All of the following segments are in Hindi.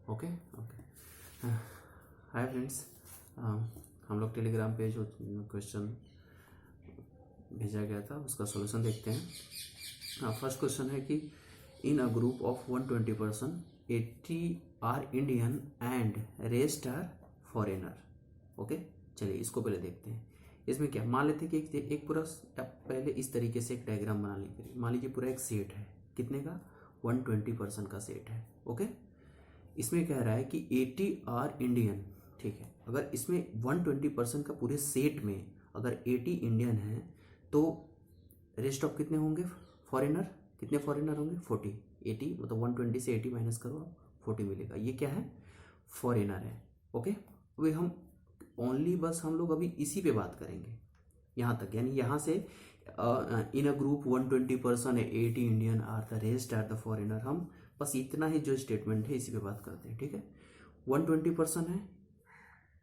Okay okay. हाय फ्रेंड्स, हम लोग टेलीग्राम पे जो क्वेश्चन भेजा गया था उसका सॉल्यूशन देखते हैं। फर्स्ट क्वेश्चन है कि in a group of 120 person 80 are Indian and rest are foreigner. Okay, चलिए इसको पहले देखते हैं। इसमें क्या मान लेते हैं कि एक पूरा पहले इस तरीके से एक डायग्राम बना लीजिए। मान लीजिए पूरा एक सेट है, कितने का? 120 पर्सन का सेट है। ओके, इसमें कह रहा है कि 80 आर इंडियन। ठीक है, अगर इसमें 120 पर्सन का पूरे सेट में अगर 80 इंडियन है तो रेस्ट ऑफ कितने होंगे? फॉरेनर। कितने फॉरेनर होंगे? 40। 80 मतलब 120 से 80 माइनस करो, 40 मिलेगा। ये क्या है? फॉरेनर है। ओके, अभी हम ओनली बस हम लोग अभी इसी पे बात करेंगे यहाँ तक, यानी यहाँ से इन अ ग्रुप 120 पर्सन है, 80 Indian are the rest are the foreigner. हम बस इतना ही जो स्टेटमेंट है इसी पे बात करते हैं। ठीक है, 120 पर्सन है,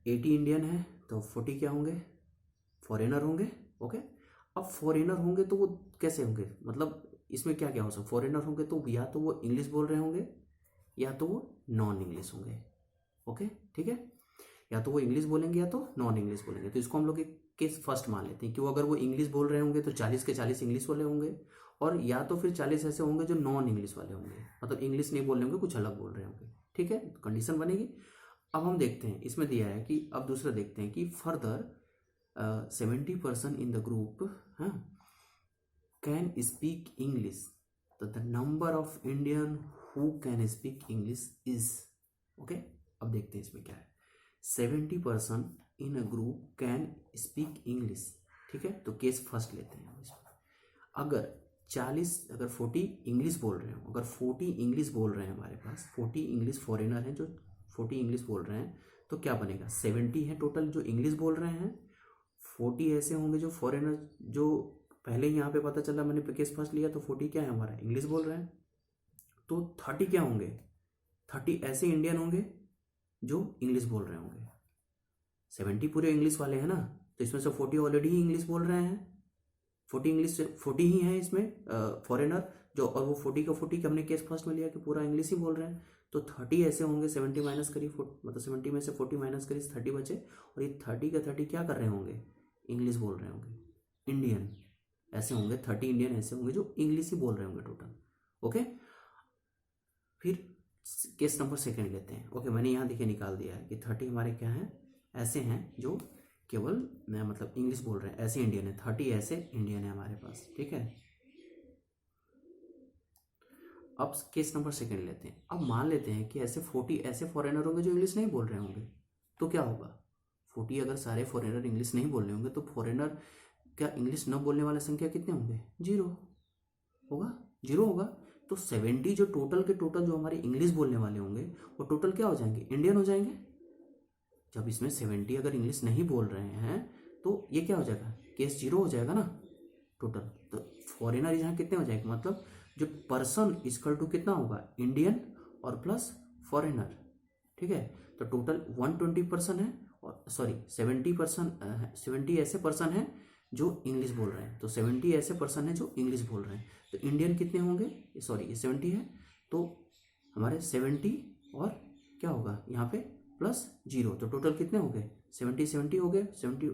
80 इंडियन है, तो 40 क्या होंगे? फॉरेनर होंगे। ओके, अब फॉरेनर होंगे तो वो कैसे होंगे? मतलब इसमें क्या क्या हो सकता? फॉरेनर होंगे तो या तो वो इंग्लिश बोल रहे होंगे या तो वो नॉन इंग्लिश होंगे। ओके, ठीक है, या तो वो इंग्लिश बोलेंगे या तो नॉन इंग्लिश बोलेंगे। तो इसको हम लोग एक केस फर्स्ट मान लेते हैं कि वो अगर वो इंग्लिश बोल रहे होंगे तो 40 के 40 इंग्लिश वाले होंगे, और या तो फिर 40 ऐसे होंगे जो नॉन इंग्लिश वाले होंगे, मतलब इंग्लिश नहीं बोल रहे होंगे, कुछ अलग बोल रहे होंगे। ठीक है, तो कंडीशन बनेगी। अब हम देखते हैं, इसमें दिया है कि अब दूसरा देखते हैं कि further 70 person in the group can speak English, तो the number of Indian who can speak English is. Okay, अब देखते हैं इसमें क्या है। 70 person in a group can speak English. ठीक है, तो केस फर्स्ट लेते हैं इसमें। अगर 40 इंग्लिश बोल रहे हो, अगर 40 इंग्लिश बोल रहे हैं हमारे पास, 40 इंग्लिश फॉरेनर हैं जो 40 इंग्लिश बोल रहे हैं, तो क्या बनेगा? 70 है टोटल जो इंग्लिश बोल रहे हैं, 40 ऐसे होंगे जो फॉरेनर, जो पहले ही यहाँ पे पता चला, मैंने केस फर्स्ट लिया तो 40 क्या है हमारा? इंग्लिश बोल रहे हैं। तो 30 क्या होंगे? 30 ऐसे इंडियन होंगे जो इंग्लिश बोल रहे होंगे। 70 पूरे इंग्लिश वाले हैं ना, तो इसमें से 40 ऑलरेडी ही इंग्लिश बोल रहे हैं। 40 इंग्लिश से 40 ही है इसमें फॉरेनर जो, और वो 40 का 40 का हमने केस फर्स्ट में लिया कि पूरा इंग्लिश ही बोल रहे हैं। तो 30 ऐसे होंगे, 70 माइनस करी, मतलब 70 में से 40 माइनस करी, 30 बचे, और ये 30 का 30 क्या कर रहे होंगे? इंग्लिश बोल रहे होंगे, इंडियन ऐसे होंगे। 30 इंडियन ऐसे होंगे जो इंग्लिश ही बोल रहे होंगे टोटल। ओके, फिर केस नंबर सेकंड लेते हैं। ओके, मैंने यहाँ देखिए निकाल दिया है कि 30 हमारे क्या हैं? ऐसे हैं जो केवल मतलब इंग्लिश बोल रहे हैं, ऐसे इंडियन है। 30 ऐसे इंडियन है हमारे पास। ठीक है, अब केस नंबर सेकंड लेते हैं। अब मान लेते हैं कि ऐसे 40 ऐसे फॉरेनर होंगे जो इंग्लिश नहीं बोल रहे होंगे, तो क्या होगा? 40 अगर सारे फॉरेनर इंग्लिश नहीं बोल रहे होंगे तो फॉरेनर क्या इंग्लिश न बोलने वाले संख्या कितने होंगे? 0 होगा, 0 होगा। तो 70 जो टोटल के टोटल जो हमारे इंग्लिश बोलने वाले होंगे वो टोटल क्या हो जाएंगे? इंडियन हो जाएंगे। जब इसमें 70 अगर इंग्लिश नहीं बोल रहे हैं तो ये क्या हो जाएगा? केस 0 हो जाएगा ना टोटल। तो फॉरेनर यहाँ कितने हो जाएंगे? मतलब जो पर्सन इक्वल टू कितना होगा? इंडियन और प्लस फॉरेनर। ठीक है, तो टोटल 120 पर्सन है, और सॉरी 70 ऐसे पर्सन हैं जो इंग्लिश बोल रहे हैं। तो 70 ऐसे पर्सन हैं जो इंग्लिश बोल रहे हैं, तो इंडियन कितने होंगे? सॉरी ये 70 है, तो हमारे 70 और क्या होगा यहाँ पे? प्लस 0, तो टोटल कितने हो गए? 70 हो गए। 70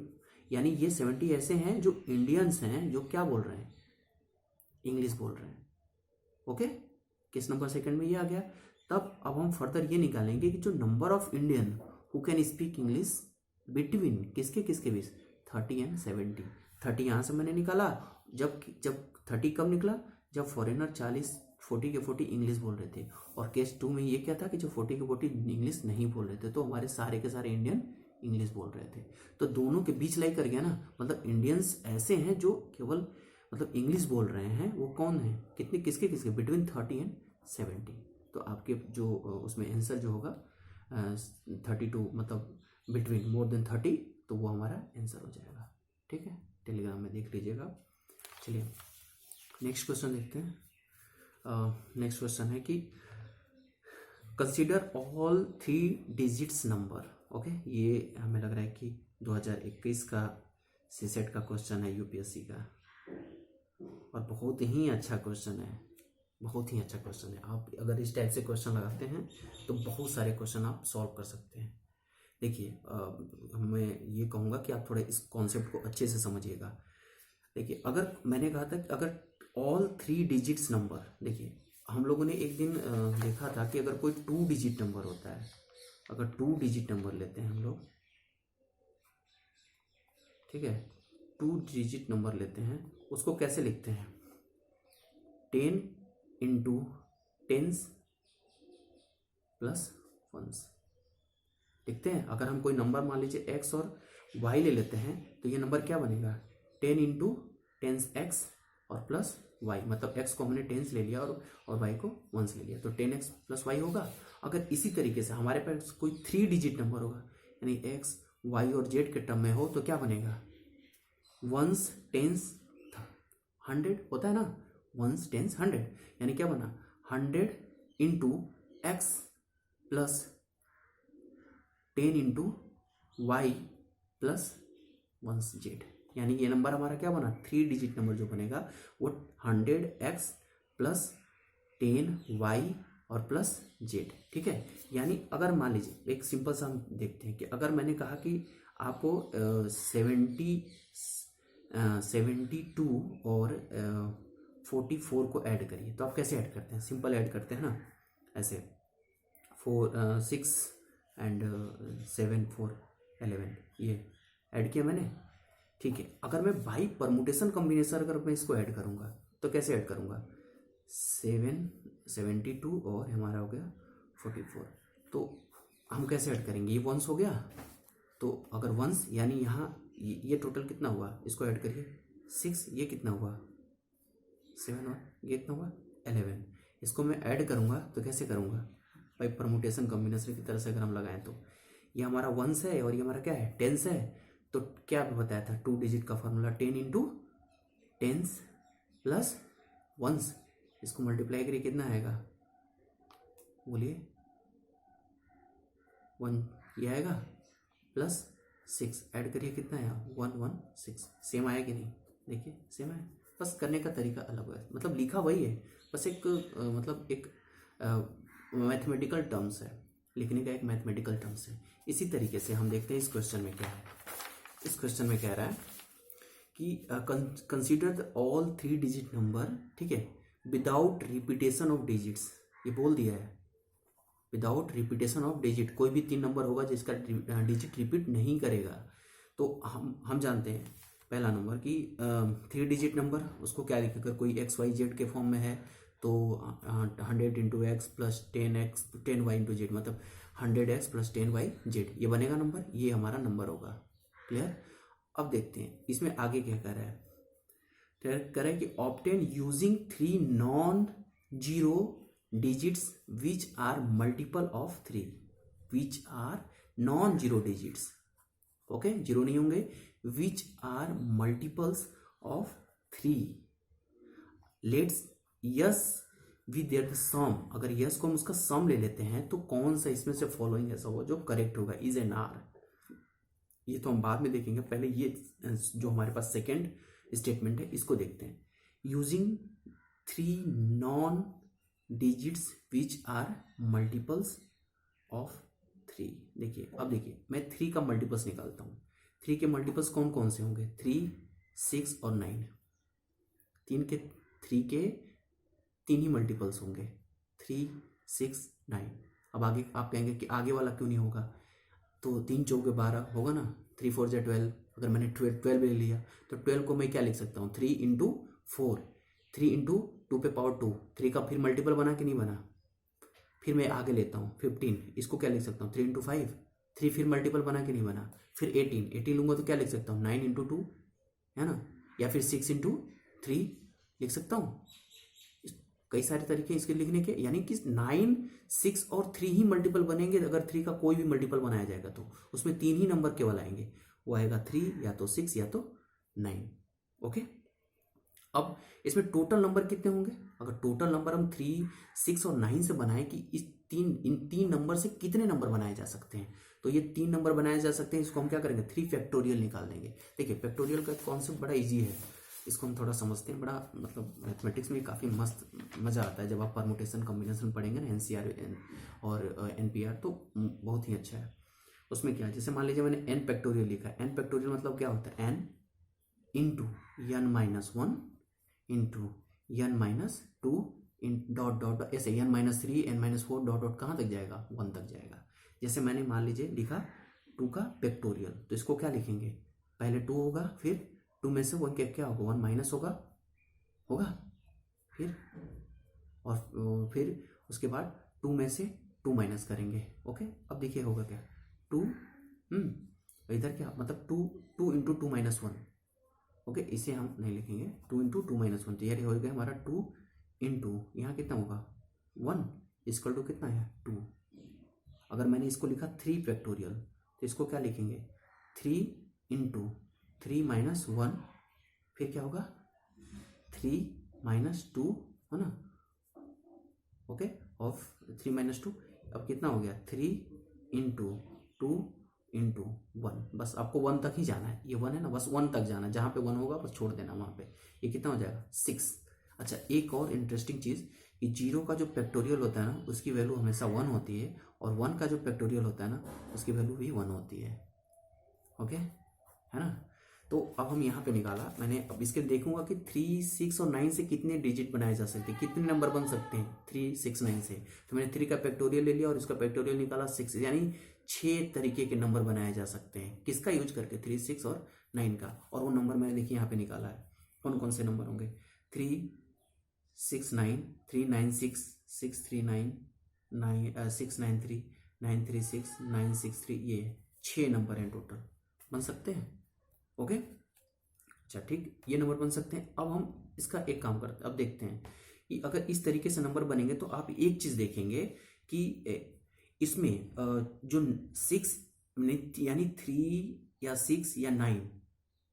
यानी ये 70 ऐसे हैं जो इंडियंस हैं जो क्या बोल रहे हैं? इंग्लिश बोल रहे हैं। ओके, केस नंबर सेकंड में ये आ गया। तब अब हम फर्दर ये निकालेंगे कि जो number of Indian who can speak English between किसके किसके बीच? 30 एंड 70। 30 यहाँ से मैंने निकाला। जब जब 30 कब निकला? जब फॉरेनर 40 के 40 इंग्लिश बोल रहे थे, और केस 2 में ये क्या था कि जो 40 के 40 इंग्लिश नहीं बोल रहे थे, तो हमारे सारे के सारे इंडियन इंग्लिश बोल रहे थे। तो दोनों के बीच लाई कर गया ना, मतलब इंडियंस ऐसे हैं जो केवल मतलब इंग्लिश बोल रहे हैं, वो कौन है? कितने किसके किसके? Between 30 and 70। तो आपके जो उसमें आंसर जो होगा 32, मतलब बिटवीन मोर देन 30, तो वो हमारा आंसर हो जाएगा। ठीक है, टेलीग्राम में देख लीजिएगा। चलिए नेक्स्ट क्वेश्चन देखते हैं। नेक्स्ट क्वेश्चन है कि consider all 3 digits number. Okay, ये हमें लग रहा है कि 2021 का सीसेट का क्वेश्चन है, यूपीएससी का, और बहुत ही अच्छा क्वेश्चन है। बहुत ही अच्छा क्वेश्चन है। आप अगर इस टाइप से क्वेश्चन लगाते हैं तो बहुत सारे क्वेश्चन आप सॉल्व कर सकते हैं। देखिए मैं ये कहूँगा कि आप थोड़ा इस कॉन्सेप्ट को अच्छे से समझिएगा। देखिए अगर मैंने कहा था कि अगर ऑल 3 डिजिट्स नंबर, देखिए हम लोगों ने एक दिन देखा था कि अगर कोई 2 डिजिट नंबर होता है, अगर 2 डिजिट नंबर लेते हैं हम लोग, ठीक है, 2 डिजिट नंबर लेते हैं, उसको कैसे लिखते हैं? 10 इंटू टेंस प्लस वंस लिखते हैं। अगर हम कोई नंबर मान लीजिए एक्स और वाई ले लेते हैं तो ये नंबर क्या बनेगा? 10 इंटू टेंस एक्स और प्लस वाई, मतलब एक्स को हमने टेंस ले लिया और वाई को वंस ले लिया, तो 10x प्लस वाई होगा। अगर इसी तरीके से हमारे पास कोई 3 डिजिट नंबर होगा, यानी एक्स वाई और जेड के टर्म में हो, तो क्या बनेगा? वंस टेंस 100 होता है ना, वंस टेंस 100, यानी क्या बना? 100 into x plus 10 into y plus ones z, यानी ये नंबर हमारा क्या बना? 3 डिजिट नंबर जो बनेगा वो 100x प्लस 10y और प्लस जेड, ठीक है। यानी अगर मान लीजिए एक सिंपल सा हम देखते हैं कि अगर मैंने कहा कि आपको 72 और 44 को ऐड करिए, तो आप कैसे ऐड करते हैं? सिंपल ऐड करते हैं ना, ऐसे 6 एंड 7 4 11, ये ऐड किया मैंने, ठीक है। अगर मैं बाई परमुटेशन कॉम्बिनेशन अगर मैं इसको ऐड करूंगा तो कैसे ऐड करूंगा? 72 और हमारा हो गया 44, तो हम कैसे ऐड करेंगे? ये वंस हो गया, तो अगर वंस यानी यहाँ ये टोटल कितना हुआ, इसको ऐड करिए 6, ये कितना हुआ 7 और ये कितना हुआ 11, इसको मैं ऐड करूँगा तो कैसे करूँगा? बाई परमुटेशन कॉम्बिनेशन की तरह से अगर हम लगाएं तो ये हमारा वंस है और ये हमारा क्या है? टेंस है। तो क्या बताया था 2 डिजिट का formula? 10 into tens plus ones, इसको मल्टीप्लाई करिए कितना आएगा? बोलिए 1, ये आएगा प्लस 6 ऐड करिए कितना आया? 116। सेम आया कि नहीं? देखिए सेम है, बस करने का तरीका अलग है, मतलब लिखा वही है, बस एक मतलब एक मैथमेटिकल टर्म्स है, लिखने का एक मैथमेटिकल टर्म्स है। इसी तरीके से हम देखते हैं इस क्वेश्चन में क्या है। इस क्वेश्चन में कह रहा है कि consider the all 3 digit number, ठीक है, विदाउट रिपीटेशन ऑफ डिजिट्स, ये बोल दिया है विदाउट रिपीटेशन ऑफ डिजिट, कोई भी 3 नंबर होगा जिसका डिजिट रिपीट नहीं करेगा। तो हम जानते हैं पहला नंबर कि 3 डिजिट नंबर उसको क्या लिखें? अगर कोई एक्स वाई जेड के फॉर्म में है तो 100 into x plus 10 y into z, मतलब 100x प्लस 10y जेड, ये बनेगा नंबर, ये हमारा नंबर होगा। क्लियर? अब देखते हैं इसमें आगे क्या कर रहा है। कह रहा है कि obtain using 3 non zero digits which are multiple of 3, which are non zero digits, okay, zero नहीं होंगे, which are multiples of 3, let's yes we there the sum, अगर यस को हम उसका सम ले लेते हैं तो कौन सा इसमें से फॉलोइंग ऐसा होगा जो करेक्ट होगा? इज एन आर, ये तो हम बाद में देखेंगे, पहले ये जो हमारे पास सेकेंड स्टेटमेंट है इसको देखते हैं। Using 3 non digits which are multiples of 3, देखिए अब देखिए मैं 3 का मल्टीपल्स निकालता हूँ। 3 के मल्टीपल्स कौन कौन से होंगे? 3, 6 और 9, 3 के 3 ही मल्टीपल्स होंगे, 3, 6, 9। अब आगे आप कहेंगे कि आगे वाला क्यों नहीं होगा? तो 3 चौके 12 होगा ना, 3 4 जा 12, अगर मैंने 12 ले लिया तो 12 को मैं क्या लिख सकता हूँ? 3 इंटू 4, 3 इंटू 2 पे पावर 2, 3 का फिर मल्टीपल बना कि नहीं बना? फिर मैं आगे लेता हूँ 15, इसको क्या लिख सकता हूँ? 3 इंटू 5, 3 फिर मल्टीपल बना कि नहीं बना? फिर 18 लूंगा तो क्या लिख सकता हूँ? 9 इंटू 2, है ना, या फिर 6 इंटू 3 लिख सकता हूँ। कई सारे तरीके इसके लिखने के, यानी कि 9, 6 और 3 ही मल्टीपल बनेंगे। अगर 3 का कोई भी मल्टीपल बनाया जाएगा तो उसमें 3 ही नंबर केवल आएंगे, वो आएगा 3 या तो 6 या तो 9, ओके। अब इसमें टोटल नंबर कितने होंगे? अगर टोटल नंबर हम 3, 6 और 9 से बनाए कि इन तीन नंबर से कितने नंबर बनाए जा सकते हैं, तो ये 3 नंबर बनाए जा सकते हैं। इसको हम क्या करेंगे? 3 फैक्टोरियल निकाल देंगे। देखिए फैक्टोरियल का कॉन्सेप्ट बड़ा ईजी है, इसको हम थोड़ा समझते हैं। बड़ा मतलब मैथमेटिक्स में काफ़ी मस्त मज़ा आता है जब आप परमुटेशन कॉम्बिनेशन पढ़ेंगे ना, एनसीआर और एनपीआर, तो बहुत ही अच्छा है। उसमें क्या है, जैसे मान लीजिए मैंने एन फैक्टोरियल लिखा है। एन फैक्टोरियल मतलब क्या होता है, N into N minus one into N minus two in dot dot ऐसे N minus three N minus four dot dot कहाँ तक जाएगा, वन तक जाएगा। जैसे मैंने मान लीजिए लिखा टू का फैक्टोरियल, तो इसको क्या लिखेंगे, पहले टू होगा, फिर टू में से वन क्या होगा, वन माइनस होगा फिर और फिर उसके बाद टू में से टू माइनस करेंगे। ओके, अब देखिए होगा क्या, टू इधर क्या मतलब two into two minus one. Okay, इसे हम नहीं लिखेंगे, two into two minus one, तो ये हो गया हमारा टू इंटू यहाँ कितना होगा वन इक्वल टू कितना है टू। अगर मैंने इसको लिखा थ्री फैक्टोरियल, तो इसको क्या लिखेंगे, three into three minus one, फिर क्या होगा थ्री माइनस टू, है ना। Okay, of three minus two, अब कितना हो गया three into two into one. बस आपको वन तक ही जाना है, ये वन है ना, बस वन तक जाना है, जहाँ पे वन होगा बस छोड़ देना वहाँ पे। ये कितना हो जाएगा सिक्स। अच्छा, एक और इंटरेस्टिंग चीज़ कि जीरो का जो फैक्टोरियल होता है ना, उसकी वैल्यू हमेशा वन होती है, और वन का जो फैक्टोरियल होता है ना, उसकी वैल्यू भी वन होती है। ओके, है ना। तो अब हम यहाँ पे निकाला मैंने, अब इसके देखूंगा कि 3, 6 और 9 से कितने डिजिट बनाए जा सकते हैं, कितने नंबर बन सकते हैं 3, 6, 9 से। तो मैंने 3 का फैक्टोरियल ले लिया और इसका फैक्टोरियल निकाला 6, यानी 6 तरीके के नंबर बनाए जा सकते हैं। किसका यूज करके, 3, 6 और 9 का। और वो नंबर मैंने देखिए यहाँ पे निकाला है, कौन कौन से नंबर होंगे, 3, 6, 9, 3, 9, 6, 6, 3, 9, 6, 9, 3, 9, 3, 6, 9, 6, 3, ये 6 नंबर हैं टोटल, बन सकते हैं। ओके, अच्छा ठीक, ये नंबर बन सकते हैं। अब हम इसका एक काम करते हैं, अब देखते हैं कि अगर इस तरीके से नंबर बनेंगे तो आप एक चीज देखेंगे कि इसमें जो 6 यानी 3 या 6 या 9,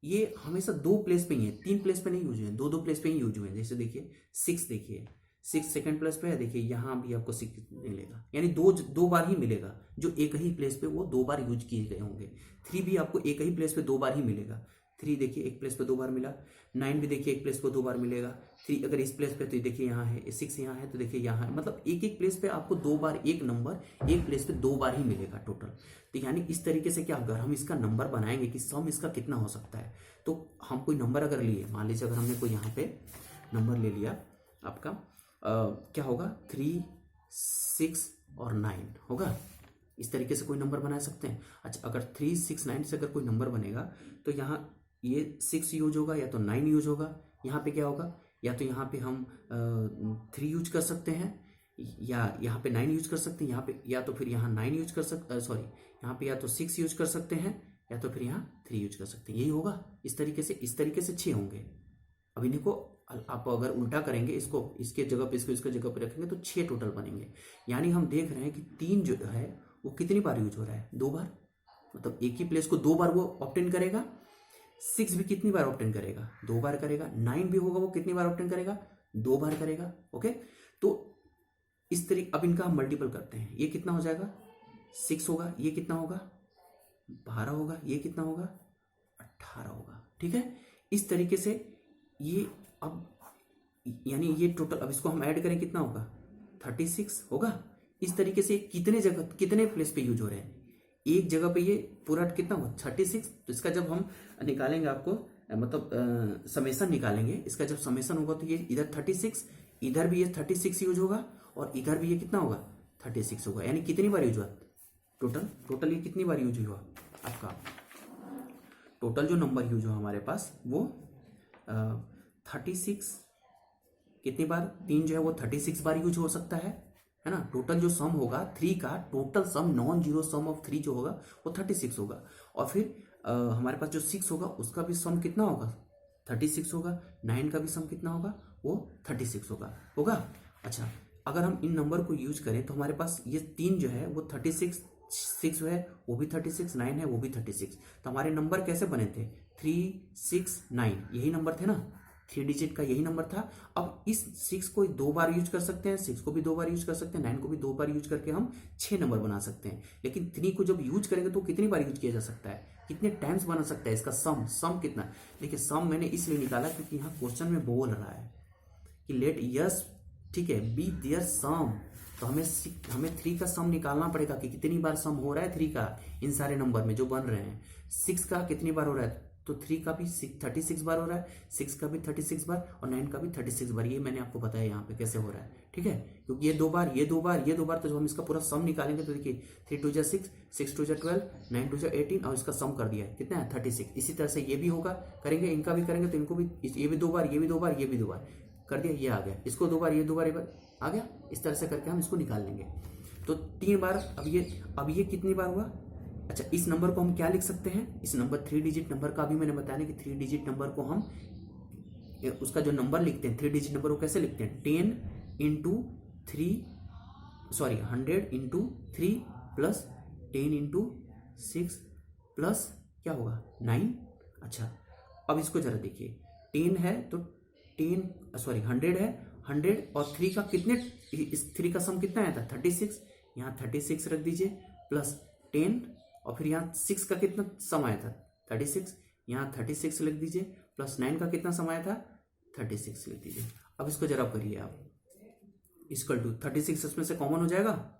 ये हमेशा दो प्लेस पे ही है, 3 प्लेस पे नहीं यूज हुए, दो प्लेस पे ही यूज हुए। जैसे देखिए 6, देखिए 6 सेकंड प्लेस पे है, देखिए यहाँ भी आपको 6 मिलेगा, यानी दो बार ही मिलेगा, जो एक ही प्लेस पे वो दो बार यूज किए गए होंगे। 3 भी आपको एक ही प्लेस पे दो बार ही मिलेगा, 3 देखिए एक प्लेस पे दो बार मिला। 9 भी देखिए एक प्लेस पे दो बार मिलेगा। 3 अगर इस प्लेस पे तो देखिए यहाँ है, 6 यहाँ है तो देखिए यहाँ है, मतलब एक एक प्लेस पे आपको दो बार एक नंबर एक प्लेस पे दो बार ही मिलेगा टोटल। तो यानी इस तरीके से क्या, अगर हम इसका नंबर बनाएंगे कि सम इसका कितना हो सकता है, तो हम कोई नंबर अगर लिए, मान लीजिए अगर हमने कोई यहाँ पे नंबर ले लिया आपका, क्या होगा 3, 6 और 9 होगा, इस तरीके से कोई नंबर बना सकते हैं। अच्छा, अगर 3, 6, 9 से अगर कोई नंबर बनेगा तो यहाँ ये 6 यूज होगा या तो 9 यूज होगा। यहाँ पे क्या होगा, या तो यहाँ पे हम 3 यूज कर सकते हैं, या यहाँ पे 9 यूज कर सकते हैं, यहाँ पे या तो फिर यहाँ 9 यूज कर सकते, सॉरी यहाँ पे या तो 6 यूज कर सकते हैं या तो फिर यहाँ 3 यूज कर सकते हैं, यही होगा। इस तरीके से 6 होंगे। अब इन्हीं को आप अगर उल्टा करेंगे, इसको इसके जगह पे इसको इसके जगह पे रखेंगे तो 6 टोटल बनेंगे। यानी हम देख रहे हैं कि 3 जो है वो कितनी बार यूज हो रहा है, दो बार, मतलब एक ही प्लेस को दो बार वो ऑब्टेन करेगा। 6 भी कितनी बार ऑब्टेन करेगा, दो बार करेगा। 9 भी होगा, वो कितनी बार ऑब्टेन करेगा, दो बार करेगा। ओके, तो इस तरीके, अब इनका हम मल्टीपल करते हैं, ये कितना हो जाएगा 6 होगा, ये कितना होगा 12 होगा, ये कितना होगा 18 होगा। ठीक है, इस तरीके से ये, अब यानी ये टोटल, अब इसको हम ऐड करें कितना होगा 36 होगा। इस तरीके से कितने जगह कितने प्लेस पे यूज हो रहे हैं, एक जगह पे ये पूरा कितना होगा 36। तो इसका जब हम निकालेंगे, आपको मतलब समेसन निकालेंगे, इसका जब समेसन होगा तो ये इधर 36, इधर भी ये 36 यूज होगा, और इधर भी ये कितना होगा 36 होगा। यानी कितनी बार यूज हुआ टोटल ये कितनी बार यूज हुआ आपका, टोटल जो नंबर यूज हुआ हमारे पास वो 36, कितनी बार, 3 जो है वो 36 बार यूज हो सकता है ना। टोटल जो सम होगा 3 का, total sum non zero sum of 3 जो होगा वो 36 होगा। और फिर हमारे पास जो 6 होगा उसका भी सम कितना होगा 36 होगा। 9 का भी सम कितना होगा, वो 36 होगा। अच्छा, अगर हम इन नंबर को यूज करें तो हमारे पास ये 3 जो है वो 36, 6 है वो भी 36, 9 है वो भी 36। तो हमारे नंबर कैसे बने थे 3, 6, 9, यही नंबर थे ना। 3 डिजिट का यही नंबर था। अब इस 6 को 2 बार यूज कर सकते हैं, 6 को भी 2 बार यूज कर सकते हैं, 9 को भी 2 बार यूज करके हम 6 नंबर बना सकते हैं। लेकिन 3 को जब यूज करेंगे तो कितनी बार यूज किया जा सकता है, कितने टाइम्स बना सकता है, इसका सम कितना। देखिए सम मैंने इसलिए निकाला क्योंकि यहाँ क्वेश्चन में बोल रहा है कि लेट यस, ठीक है, बी देयर सम। तो हमें 3 का सम निकालना पड़ेगा कि कितनी बार सम हो रहा है 3 का इन सारे नंबर में जो बन रहे हैं। 6 का कितनी बार हो रहा है, तो 3 का भी 36 बार हो रहा है, 6 का भी 36 बार और 9 का भी 36 बार। ये मैंने आपको बताया यहाँ पे कैसे हो रहा है, ठीक है, क्योंकि ये 2 बार, ये 2 बार, ये 2 बार। तो जब हम इसका पूरा सम निकालेंगे तो देखिए 3 2 6, 6 2 12, 9 2 18 और इसका सम कर दिया है कितना है 36। इसी तरह से ये भी होगा, करेंगे, इनका भी करेंगे तो इनको भी, ये भी 2 बार, ये भी 2 बार, ये भी 2 बार कर दिया, ये आ गया। इसको 2 बार, ये 2 बार, ये बार आ गया। इस तरह से करके हम इसको निकाल लेंगे। तो 3 बार। अब ये कितनी बार हुआ। अच्छा, इस नंबर को हम क्या लिख सकते हैं, इस नंबर 3 डिजिट नंबर का भी मैंने बताया कि 3 डिजिट नंबर को हम उसका जो नंबर लिखते हैं 3 डिजिट नंबर को कैसे लिखते हैं, 100 इंटू 3 प्लस 10 इंटू 6 प्लस क्या होगा 9। अच्छा, अब इसको जरा देखिए, 10 है तो 100 है, 100 और 3 का कितने, इस 3 का सम कितना आया था 36, यहाँ 36 रख दीजिए प्लस 10 और फिर यहाँ 6 का कितना सम आया था 36, यहाँ 36 लिख दीजिए प्लस 9 का कितना सम आया था 36 लिख दीजिए। अब इसको जरा करिए आप, इक्वल टू 36 इसमें से कॉमन हो जाएगा,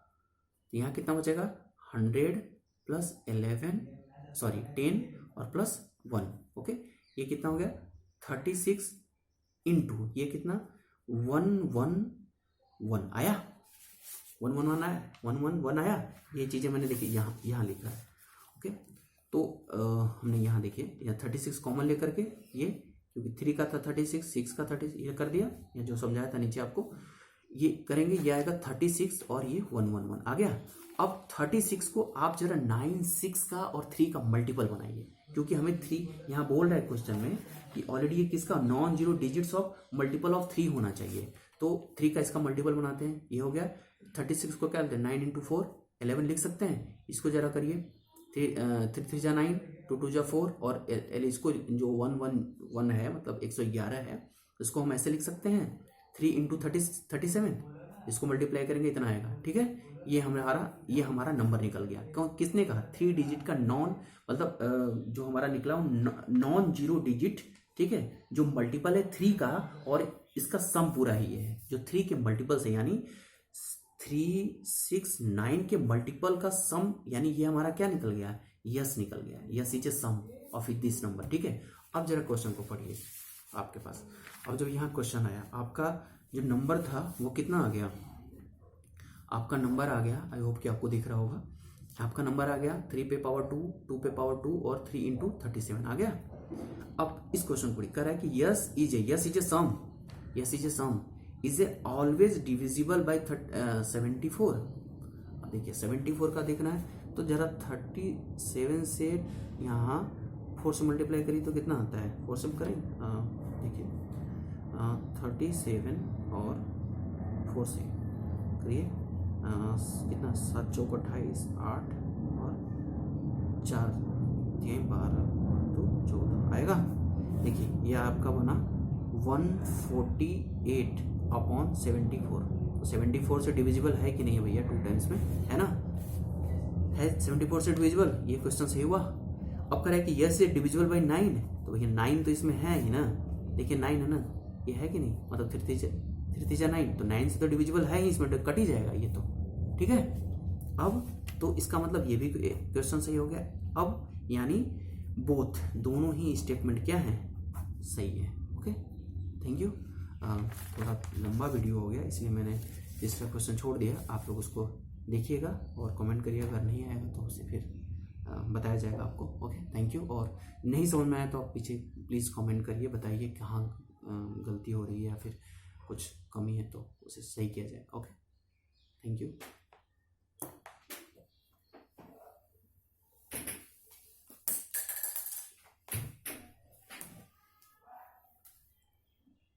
यहाँ कितना बचेगा 100 प्लस 10 और प्लस 1। ओके, ये कितना हो गया 36 इंटू ये कितना 111 आया, 111 आया, 111 आया। ये चीजें मैंने देखी यहाँ लिखा है। ओके, तो हमने यहाँ देखिए यहाँ 36 कॉमन लेकर के ये, क्योंकि 3 का था 36, 6 का 30, ये कर दिया, ये जो समझाया था नीचे आपको, ये करेंगे, ये आएगा 36 और ये 111 आ गया। अब 36 को आप जरा 9 6 का और 3 का मल्टीपल बनाइए, क्योंकि हमें 3 यहाँ बोल रहा है क्वेश्चन में कि ऑलरेडी ये किसका non zero digits of multiple of 3 होना चाहिए। तो 3 का इसका मल्टीपल बनाते हैं, ये हो गया 36 को क्या बोलते हैं 9 इंटू 4 11 लिख सकते हैं। इसको जरा करिए, 3 3 जा 9, 2 2 जा 4 और इसको जो 111 है मतलब 111 है, इसको हम ऐसे लिख सकते हैं 3 इंटू 37, इसको मल्टीप्लाई करेंगे इतना आएगा, ठीक है। ये हमारा नंबर निकल गया। किसने कहा 3 डिजिट का नॉन, मतलब जो हमारा निकला नॉन जीरो डिजिट, ठीक है, जो मल्टीपल है 3 का और इसका सम पूरा ही है जो 3 के मल्टीपल से, यानी 3 6 9 के मल्टीपल का सम, यानी ये हमारा क्या निकल गया, यस निकल गया, yes is a sum of this number, ठीक है। अब जरा क्वेश्चन को पढ़िए आपके पास। अब जब यहाँ क्वेश्चन आया, आपका जो नंबर था वो कितना आ गया, आपका नंबर आ गया, आई होप कि आपको दिख रहा होगा, आपका नंबर आ गया 3 पे पावर 2, 2 पे पावर 2 और 3 इंटू 37 आ गया। अब इस क्वेश्चन को कह रहा है कि yes is a sum, yes is a sum is a always divisible by 74। अब देखिए 74 का देखना है तो जरा 37 से यहाँ 4 से मल्टीप्लाई करिए तो कितना आता है, 4 से करें, देखिए 37 और 4 से करिए, कितना 7 चौक 28, 8 और 4 12 और 2 14 आएगा। देखिए ये आपका बना 148 अपॉन 74। तो 74 से डिविजिबल है कि नहीं भैया 2 टाइम्स में, है ना, है 74 से डिविजिबल, ये क्वेश्चन सही हुआ। अब कह रहा है कि यस से डिविजिबल बाई 9, तो भैया 9 तो इसमें है ही ना, देखिए 9 है ना, ये है कि नहीं, मतलब 3 9, तो 9 से तो डिविजिबल है ही, इसमें कट ही जाएगा ये तो, ठीक है। अब तो इसका मतलब ये भी क्वेश्चन सही हो गया। अब यानी बोथ, दोनों ही स्टेटमेंट क्या है, सही है। Okay, thank you. थोड़ा लंबा वीडियो हो गया इसलिए मैंने तीसरा क्वेश्चन छोड़ दिया, आप लोग उसको देखिएगा और कमेंट करिएगा, अगर नहीं आएगा तो उसे फिर बताया जाएगा आपको। Okay, thank you. और नहीं समझ में आया तो आप पीछे प्लीज़ कमेंट करिए, बताइए कहाँ गलती हो रही है या फिर कुछ कमी है तो उसे सही किया जाए। Okay, thank you.